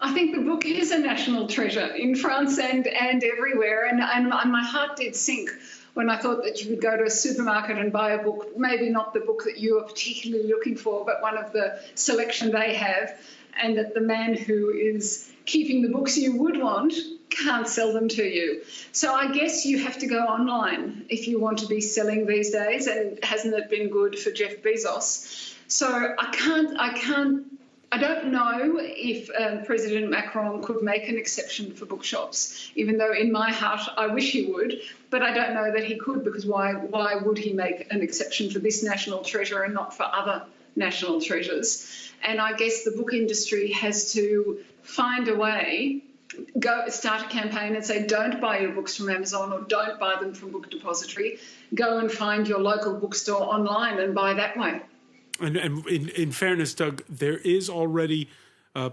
I think the book is a national treasure in France and everywhere. And my heart did sink when I thought that you could go to a supermarket and buy a book, maybe not the book that you are particularly looking for, but one of the selection they have, and that the man who is keeping the books you would want can't sell them to you. So I guess you have to go online if you want to be selling these days, and hasn't it been good for Jeff Bezos? So I don't know if President Macron could make an exception for bookshops, even though in my heart I wish he would, but I don't know that he could, because why would he make an exception for this national treasure and not for other national treasures? And I guess the book industry has to find a way, start a campaign and say, don't buy your books from Amazon or don't buy them from Book Depository. Go and find your local bookstore online and buy that way. And in fairness, Doug, there is already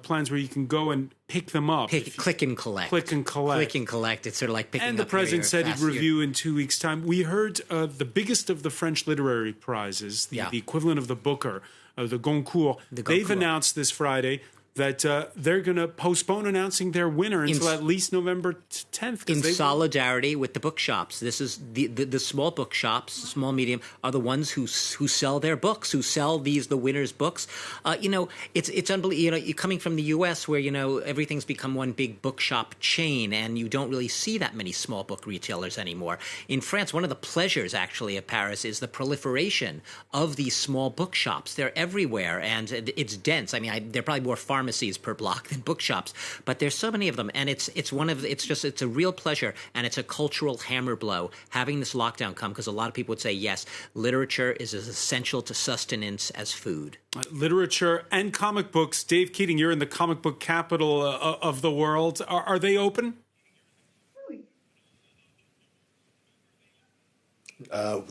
plans where you can go and pick them up. Click and collect. Click and collect. Click and collect. It's sort of like picking up. And the president said he'd review in 2 weeks' time. We heard the biggest of the French literary prizes, the equivalent of the Booker, the Goncourt. They've announced this Friday that they're going to postpone announcing their winner until at least November 10th. In solidarity with the bookshops. This is the small bookshops, small, medium, are the ones who sell their books, who sell the winners' books. It's unbelievable. You're coming from the U.S. where, everything's become one big bookshop chain, and you don't really see that many small book retailers anymore. In France, one of the pleasures, actually, of Paris is the proliferation of these small bookshops. They're everywhere, and it's dense. I mean, they're probably more pharmacies per block than bookshops, but there's so many of them, and it's a real pleasure, and it's a cultural hammer blow having this lockdown come, because a lot of people would say, yes, literature is as essential to sustenance as food. Literature and comic books. Dave Keating, you're in the comic book capital of the world. Are they open?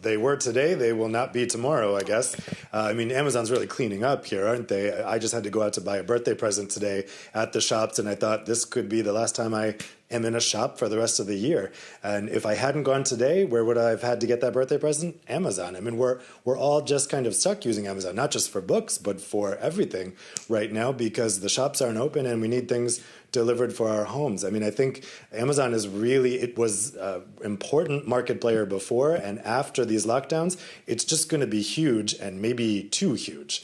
They were today. They will not be tomorrow, I guess. Amazon's really cleaning up here, aren't they? I just had to go out to buy a birthday present today at the shops, and I thought this could be the last time I am in a shop for the rest of the year. And if I hadn't gone today, where would I have had to get that birthday present? Amazon. We're all just kind of stuck using Amazon, not just for books, but for everything right now, because the shops aren't open and we need things delivered for our homes. I think Amazon is it was an important market player before, and after these lockdowns, it's just going to be huge, and maybe too huge.